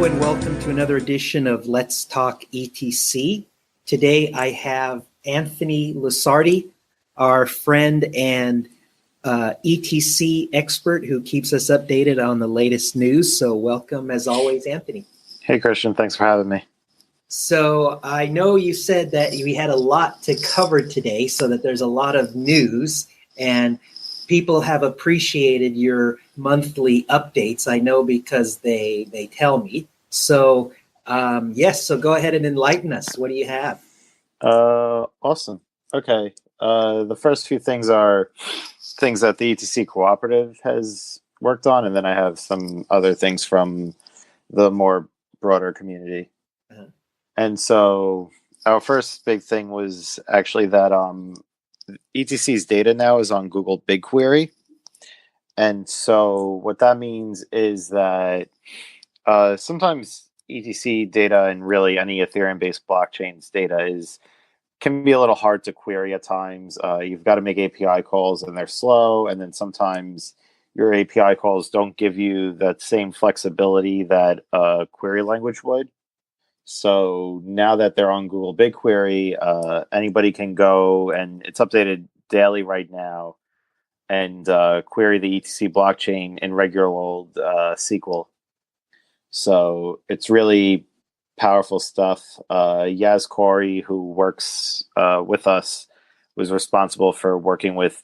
and welcome to another edition of Let's Talk ETC. Today I have Anthony Lusardi, our friend and ETC expert who keeps us updated on the latest news. So welcome as always, Anthony. Hey, Christian. Thanks for having me. So I know you said that we had a lot to cover today, so that there's a lot of news, and people have appreciated your monthly updates. I know because they tell me. So yes, so go ahead and enlighten us. What do you have? Awesome. Okay. The first few things are things that the ETC Cooperative has worked on, and then I have some other things from the more broader community. Uh-huh. And so our first big thing was actually that ETC's data now is on Google BigQuery. And so what that means is that sometimes ETC data and really any Ethereum-based blockchain's data can be a little hard to query at times. You've got to make API calls and they're slow. And then sometimes your API calls don't give you that same flexibility that a query language would. So now that they're on Google BigQuery, anybody can go, and it's updated daily right now, and query the ETC blockchain in regular old SQL. So it's really powerful stuff. Yaz Corey, who works with us, was responsible for working with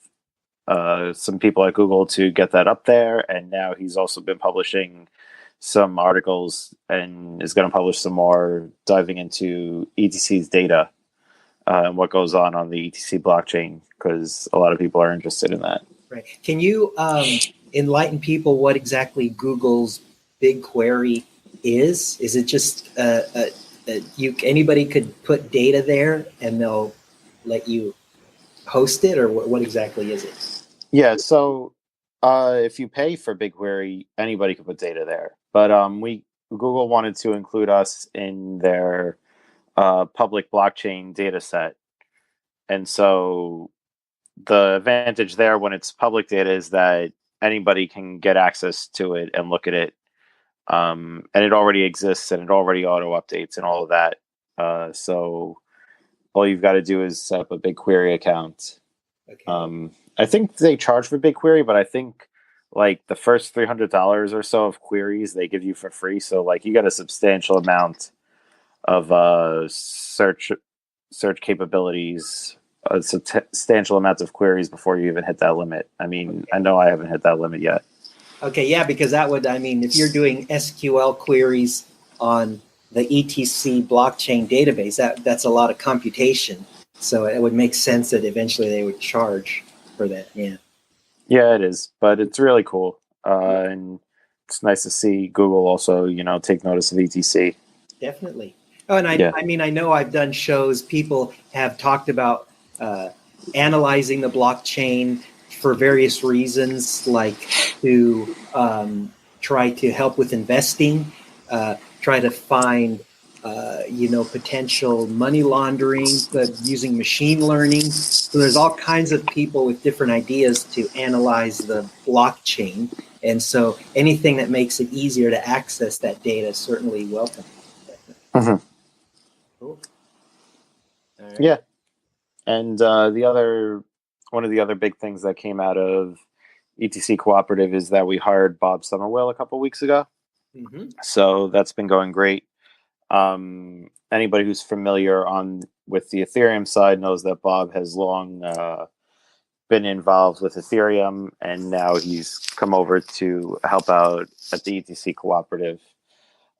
some people at Google to get that up there, and now he's also been publishing some articles and is going to publish some more diving into ETC's data and what goes on the ETC blockchain, because a lot of people are interested in that. Right. Can you enlighten people what exactly Google's BigQuery is? Is it just anybody could put data there and they'll let you host it, or what exactly is it? Yeah, so if you pay for BigQuery, anybody can put data there. But Google wanted to include us in their public blockchain data set. And so the advantage there when it's public data is that anybody can get access to it and look at it. And it already exists and it already auto updates and all of that. So all you've got to do is set up a BigQuery account. Okay. I think they charge for BigQuery, but I think like the first $300 or so of queries they give you for free. So like you get a substantial amount of search capabilities, a substantial amount of queries before you even hit that limit. I mean, okay. I know I haven't hit that limit yet. Okay, yeah, because that would, I mean, if you're doing SQL queries on the ETC blockchain database, that's a lot of computation. So it would make sense that eventually they would charge for that, yeah. Yeah, it is, but it's really cool. And it's nice to see Google also, take notice of ETC. Definitely. Oh, and I mean, I know I've done shows, people have talked about analyzing the blockchain for various reasons, like to try to help with investing, try to find, potential money laundering, but using machine learning. So there's all kinds of people with different ideas to analyze the blockchain. And so anything that makes it easier to access that data is certainly welcome. Mm-hmm. Cool. All right. Yeah. And one of the other big things that came out of ETC Cooperative is that we hired Bob Summerwell a couple weeks ago. Mm-hmm. So that's been going great. Anybody who's familiar with the Ethereum side knows that Bob has long been involved with Ethereum, and now he's come over to help out at the ETC Cooperative.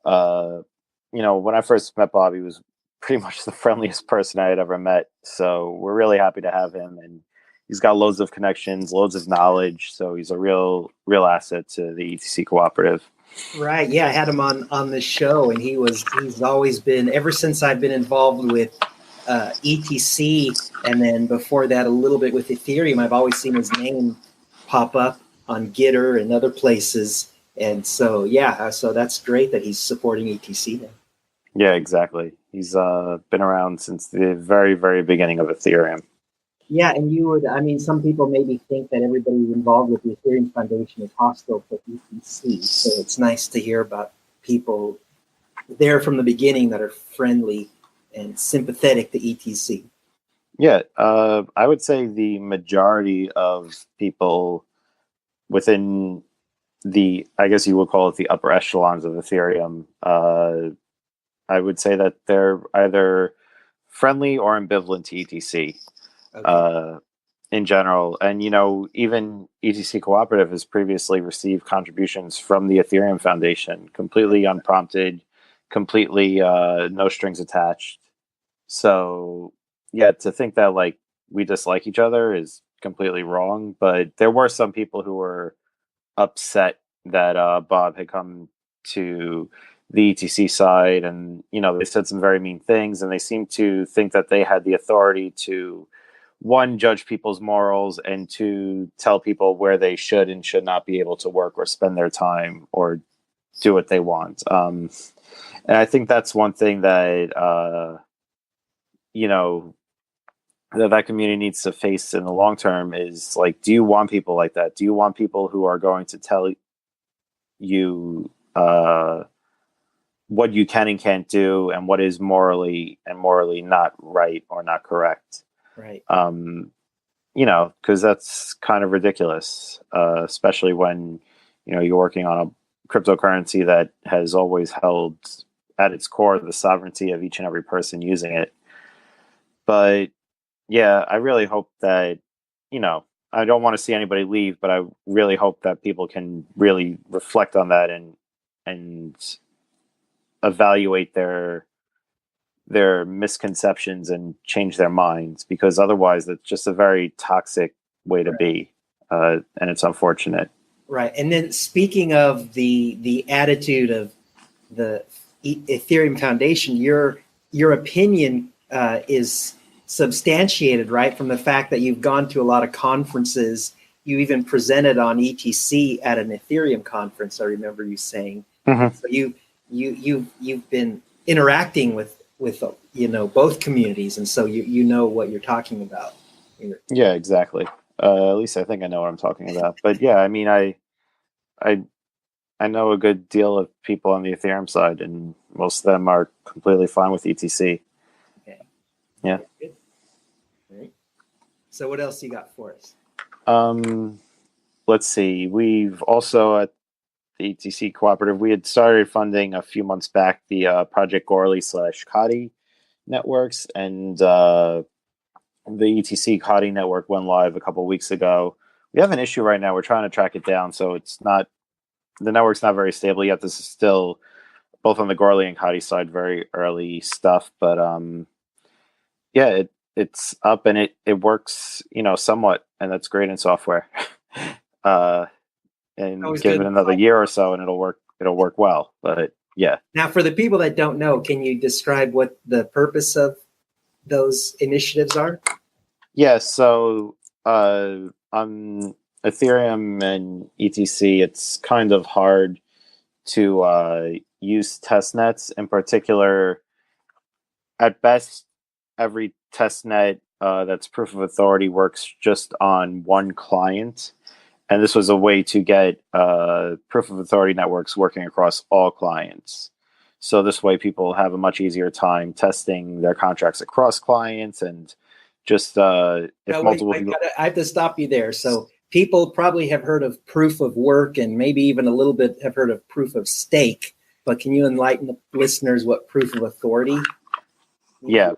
When I first met Bob, he was pretty much the friendliest person I had ever met. So we're really happy to have him, and he's got loads of connections, loads of knowledge. So he's a real asset to the ETC Cooperative. Right. Yeah, I had him on the show, and he's always been, ever since I've been involved with ETC, and then before that a little bit with Ethereum, I've always seen his name pop up on Gitter and other places. And so, so that's great that he's supporting ETC now. Yeah, exactly. He's been around since the very, very beginning of Ethereum. Yeah, and some people maybe think that everybody involved with the Ethereum Foundation is hostile to ETC. So it's nice to hear about people there from the beginning that are friendly and sympathetic to ETC. Yeah, I would say the majority of people within I guess you would call it the upper echelons of Ethereum, I would say that they're either friendly or ambivalent to ETC. Okay. In general. And, even ETC Cooperative has previously received contributions from the Ethereum Foundation, completely unprompted, completely no strings attached. So, yeah, to think that like we dislike each other is completely wrong. But there were some people who were upset that Bob had come to the ETC side, and they said some very mean things, and they seemed to think that they had the authority to, one, judge people's morals, and two, tell people where they should and should not be able to work or spend their time or do what they want. And I think that's one thing that that community needs to face in the long term is like, do you want people like that? Do you want people who are going to tell you what you can and can't do and what is morally not right or not correct? Right. Because that's kind of ridiculous, especially when you're working on a cryptocurrency that has always held at its core the sovereignty of each and every person using it. But yeah, I really hope that I don't want to see anybody leave, but I really hope that people can really reflect on that and evaluate their misconceptions and change their minds, because otherwise it's just a very toxic way to be, and it's unfortunate. Right. And then speaking of the attitude of the Ethereum Foundation, your opinion is substantiated, right, from the fact that you've gone to a lot of conferences. You even presented on ETC at an Ethereum conference, I remember you saying. Mm-hmm. So you've been interacting with both communities, and so you know what you're talking about. Yeah, exactly. At least I think I know what I'm talking about. But yeah, I mean, I know a good deal of people on the Ethereum side, and most of them are completely fine with ETC. Okay. Yeah. Good. All right. So what else you got for us? Let's see. We've also at the ETC Cooperative, we had started funding a few months back the Project Gorley/Kadi networks, and the ETC Kadi network went live a couple weeks ago. We have an issue right now. We're trying to track it down, so the network's not very stable yet. This is still both on the Gorley and Kadi side, very early stuff, but yeah, it's up and it works, somewhat, and that's great in software. And give it another year or so, and it'll work well. But yeah. Now, for the people that don't know, can you describe what the purpose of those initiatives are? Yeah. So on Ethereum and ETC, it's kind of hard to use testnets. In particular, at best, every testnet that's proof of authority works just on one client. And this was a way to get proof of authority networks working across all clients. So this way people have a much easier time testing their contracts across clients, and just multiple people... I have to stop you there. So people probably have heard of proof of work and maybe even a little bit have heard of proof of stake. But can you enlighten the listeners what proof of authority? Yeah.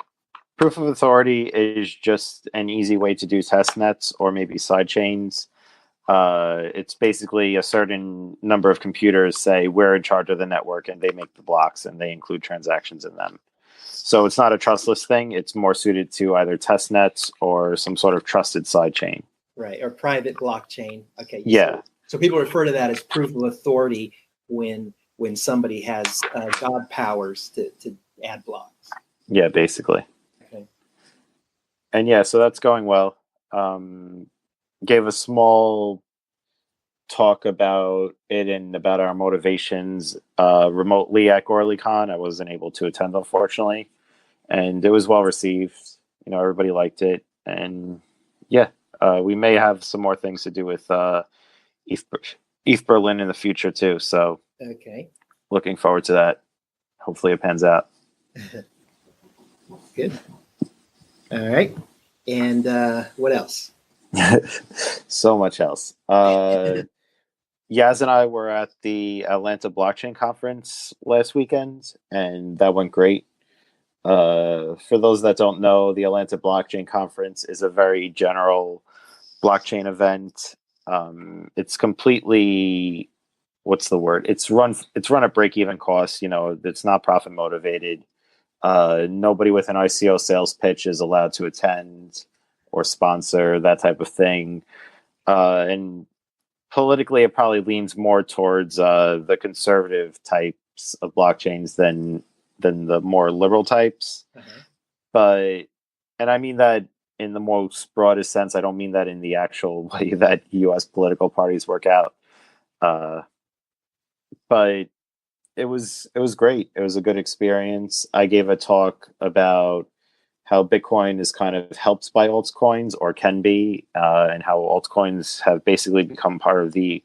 Proof of authority is just an easy way to do testnets or maybe side chains. It's basically a certain number of computers say we're in charge of the network, and they make the blocks and they include transactions in them. So it's not a trustless thing. It's more suited to either testnets or some sort of trusted side chain. Right, or private blockchain. Okay. Yeah. So people refer to that as proof of authority when somebody has God powers to add blocks. Yeah, basically. Okay. And yeah, so that's going well. Gave a small talk about it and about our motivations remotely at GorleyCon. I wasn't able to attend, unfortunately, and it was well received. Everybody liked it, and yeah, we may have some more things to do with ETH Berlin in the future too. So okay, looking forward to that. hopefully it pans out. Good. All right. And what else? So much else. Yaz and I were at the Atlanta Blockchain Conference last weekend, and that went great. For those that don't know, the Atlanta Blockchain Conference is a very general blockchain event. It's completely, what's the word? It's run at break-even cost. It's not profit motivated. Nobody with an ICO sales pitch is allowed to attend or sponsor that type of thing. And politically, it probably leans more towards the conservative types of blockchains than the more liberal types. But, and I mean that in the most broadest sense. I don't mean that in the actual way that U.S. political parties work out. But it was great. It was a good experience. I gave a talk about how Bitcoin is kind of helped by altcoins, or can be, and how altcoins have basically become part of the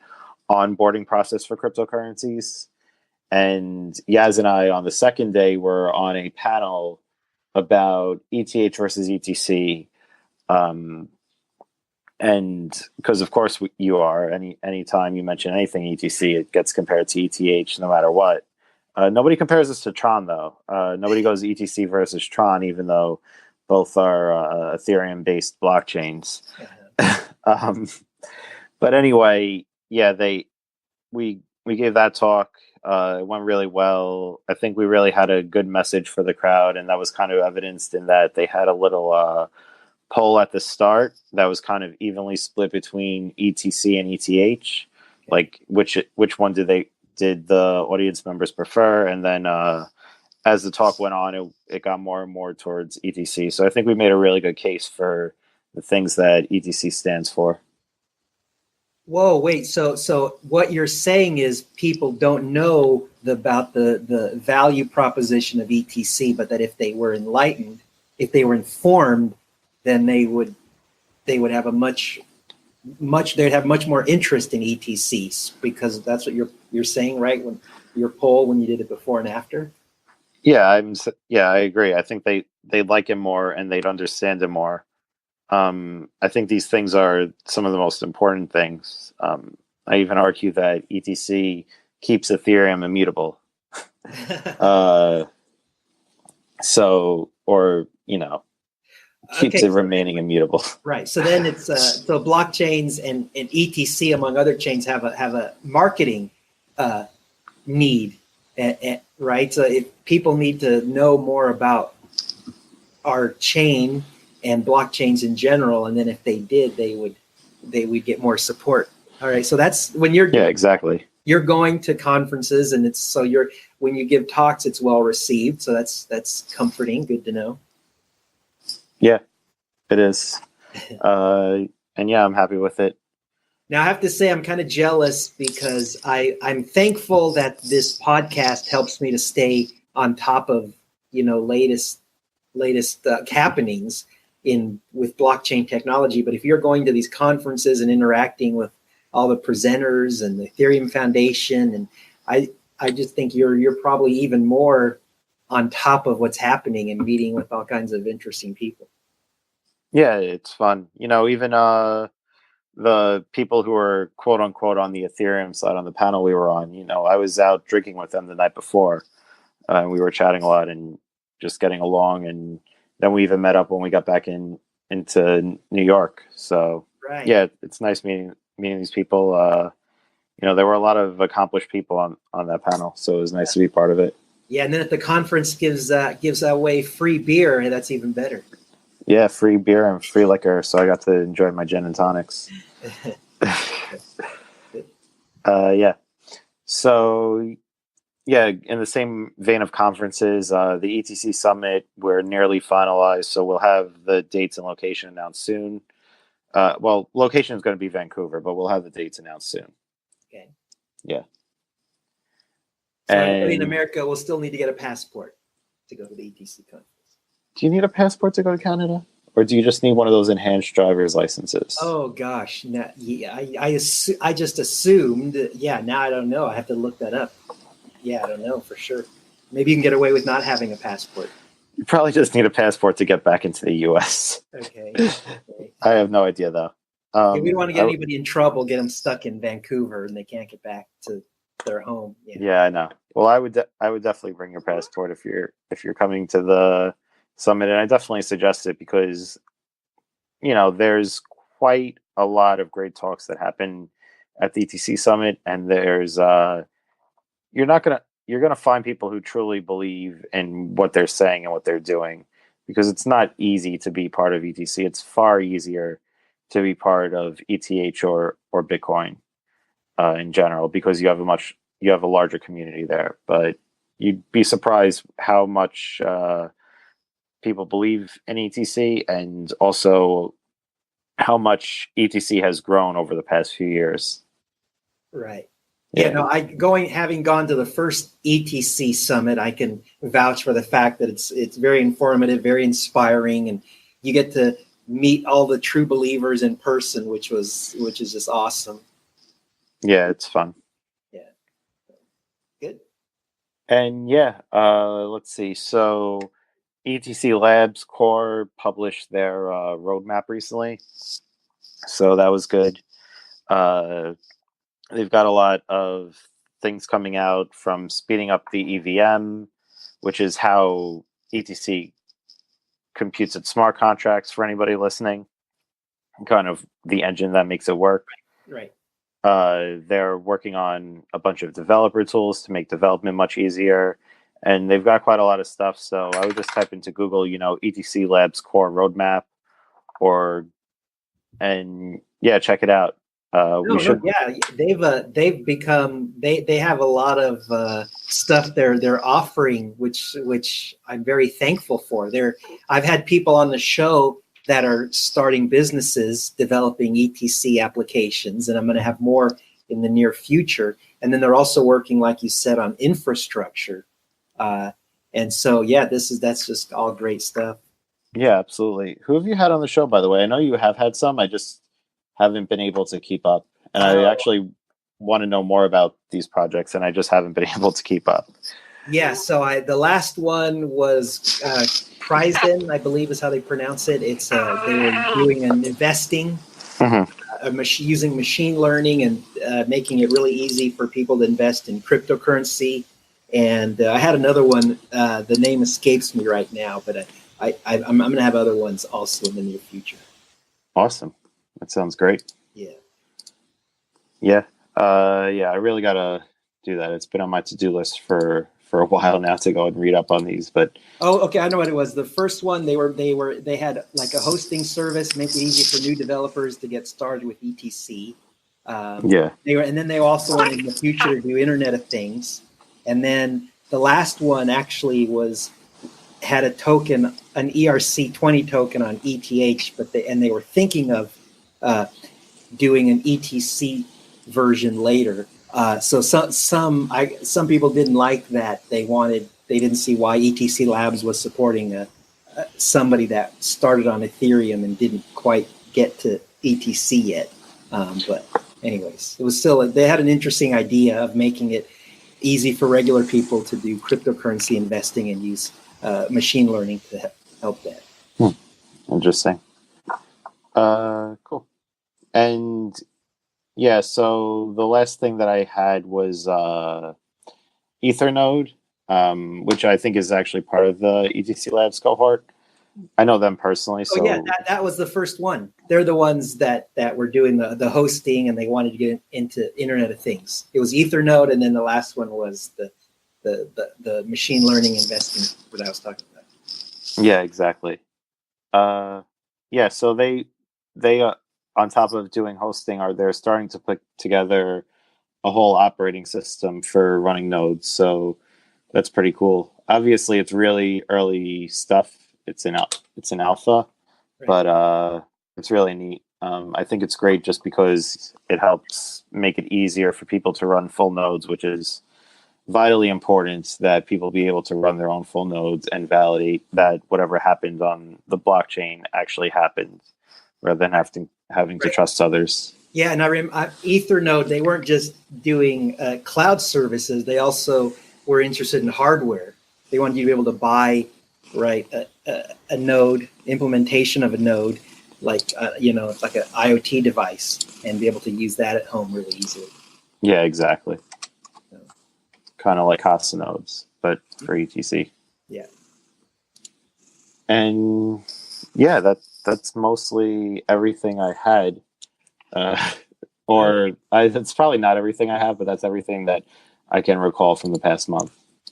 onboarding process for cryptocurrencies. And Yaz and I, on the second day, were on a panel about ETH versus ETC. And because, of course, you are, anytime you mention anything ETC, it gets compared to ETH no matter what. Nobody compares this to Tron, though. Nobody goes ETC versus Tron, even though both are Ethereum-based blockchains. But anyway, yeah, we gave that talk. It went really well. I think we really had a good message for the crowd, and that was kind of evidenced in that they had a little poll at the start that was kind of evenly split between ETC and ETH. Like which one did the audience members prefer? And then as the talk went on, it got more and more towards ETC. So I think we made a really good case for the things that ETC stands for. Whoa, wait. So what you're saying is people don't know about the value proposition of ETC, but that if they were enlightened, if they were informed, then they would have they'd have much more interest in ETCs, because that's what you're saying, right? When your poll, when you did it before and after. Yeah, I agree. I think they'd like it more and they'd understand it more. I think these things are some of the most important things. I even argue that ETC keeps Ethereum immutable. Keeps it remaining immutable. Right. So then it's so blockchains and ETC, among other chains, have a marketing need, right? So if people need to know more about our chain and blockchains in general, and then if they did, they would get more support. All right. So that's when exactly. You're going to conferences, and when you give talks, it's well received. So that's comforting. Good to know. Yeah, it is. And yeah, I'm happy with it. Now, I have to say I'm kind of jealous, because I'm thankful that this podcast helps me to stay on top of, latest happenings with blockchain technology. But if you're going to these conferences and interacting with all the presenters and the Ethereum Foundation, and I just think you're probably even more on top of what's happening and meeting with all kinds of interesting people. Yeah, it's fun. Even the people who are quote unquote on the Ethereum side on the panel we were on, I was out drinking with them the night before. And we were chatting a lot and just getting along. And then we even met up when we got back into New York. So right. Yeah, it's nice meeting these people. There were a lot of accomplished people on that panel, so it was nice to be part of it. Yeah, and then if the conference gives away free beer, that's even better. Yeah, free beer and free liquor, so I got to enjoy my gin and tonics. Yeah. So, yeah, in the same vein of conferences, the ETC Summit, we're nearly finalized, so we'll have the dates and location announced soon. Location is going to be Vancouver, but we'll have the dates announced soon. Okay. Yeah. So everybody in America will still need to get a passport to go to the ETC conference. Do you need a passport to go to Canada? Or do you just need one of those enhanced driver's licenses? Oh, gosh. No, yeah, I just assumed. Yeah, now I don't know. I have to look that up. Yeah, I don't know for sure. Maybe you can get away with not having a passport. You probably just need a passport to get back into the U.S. Okay. I have no idea though. Yeah, we don't want to get anybody in trouble, get them stuck in Vancouver, and they can't get back to their home. Yeah, I know. Well, I would definitely bring your passport if you're coming to the summit, and I definitely suggest it because there's quite a lot of great talks that happen at the ETC summit, and there's you're gonna find people who truly believe in what they're saying and what they're doing, because it's not easy to be part of ETC. It's far easier to be part of ETH or Bitcoin in general, because you have a larger community there. But you'd be surprised how much people believe in ETC, and also how much ETC has grown over the past few years. Right. Yeah, no, having gone to the first ETC summit, I can vouch for the fact that it's very informative, very inspiring, and you get to meet all the true believers in person, which is just awesome. Yeah, it's fun. Yeah. Good. And let's see. So ETC Labs Core published their roadmap recently. So that was good. They've got a lot of things coming out, from speeding up the EVM, which is how ETC computes its smart contracts for anybody listening, kind of the engine that makes it work. Right. They're working on a bunch of developer tools to make development much easier, and they've got quite a lot of stuff. So I would just type into Google, ETC Labs Core Roadmap, check it out. They've become they have a lot of stuff they're offering, which I'm very thankful for. I've had people on the show that are starting businesses developing ETC applications, and I'm going to have more in the near future. And then they're also working, like you said, on infrastructure. And so, that's just all great stuff. Yeah, absolutely. Who have you had on the show, by the way? I know you have had some. I just haven't been able to keep up. And I actually want to know more about these projects, and I just haven't been able to keep up. Yeah, so the last one was Prizen, I believe is how they pronounce it. It's they were doing an investing, using machine learning and making it really easy for people to invest in cryptocurrency. And I had another one. The name escapes me right now, but I'm going to have other ones also in the near future. Awesome. That sounds great. Yeah. Yeah. I really got to do that. It's been on my to-do list for a while now to go and read up on these, but okay, I know what it was. The first one, they had like a hosting service, make it easy for new developers to get started with ETC. And then they also wanted in the future to do Internet of Things. And then the last one actually had a token, an ERC20 token on ETH, but they were thinking of doing an ETC version later. So some people didn't like that. They didn't see why ETC Labs was supporting somebody that started on Ethereum and didn't quite get to ETC yet. But anyways, it was still, they had an interesting idea of making it easy for regular people to do cryptocurrency investing and use machine learning to help that. Interesting. Cool. And so the last thing that I had was Ethernode, which I think is actually part of the ETC Labs cohort. I know them personally. So that was the first one. They're the ones that were doing the hosting, and they wanted to get into Internet of Things. It was Ethernode, and then the last one was the machine learning investing that I was talking about. Yeah, exactly. So they on top of doing hosting, they're starting to put together a whole operating system for running nodes. So that's pretty cool. Obviously, it's really early stuff. It's in alpha, right. But it's really neat. I think it's great just because it helps make it easier for people to run full nodes, which is vitally important, that people be able to run their own full nodes and validate that whatever happened on the blockchain actually happened, rather than having to trust others. Yeah, and I remember Ethernode, they weren't just doing cloud services. They also were interested in hardware. they wanted you to be able to buy, right, a node, implementation of a node, like, it's like an IoT device, and be able to use that at home really easily. Yeah, exactly. Kind of like Casa nodes, but for ETC. Yeah. And yeah, that's mostly everything I had. That's probably not everything I have, but that's everything that I can recall from the past month.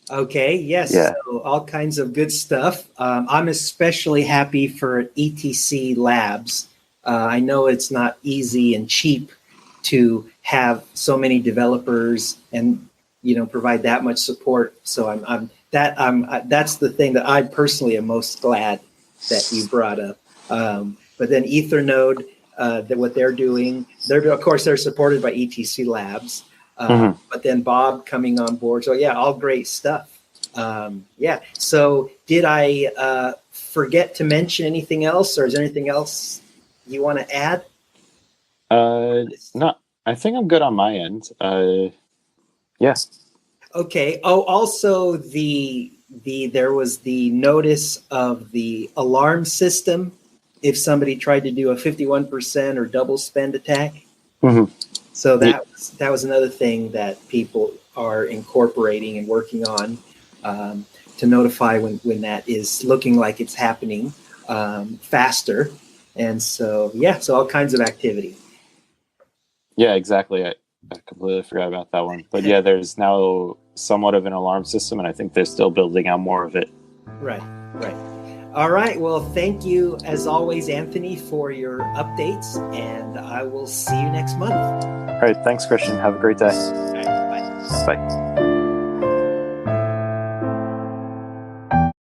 Okay, yes. Yeah. So all kinds of good stuff. I'm especially happy for ETC Labs. I know it's not easy and cheap to have so many developers and provide that much support. So that's the thing that I personally am most glad that you brought up. But then Ethernode, what they're doing, of course they're supported by ETC Labs. But then Bob coming on board. So yeah, all great stuff. Yeah. So did I forget to mention anything else, or is there anything else you want to add? No, I think I'm good on my end. Yes. Okay. Oh, also there was the notice of the alarm system if somebody tried to do a 51% or double spend attack. Mm-hmm. So that was another thing that people are incorporating and working on to notify when that is looking like it's happening faster. And so, so all kinds of activity. Yeah, exactly. I completely forgot about that one. But yeah, there's now somewhat of an alarm system, and I think they're still building out more of it. Right. All right. Well, thank you, as always, Anthony, for your updates, and I will see you next month. All right. Thanks, Christian. Have a great day. All right, bye. Bye.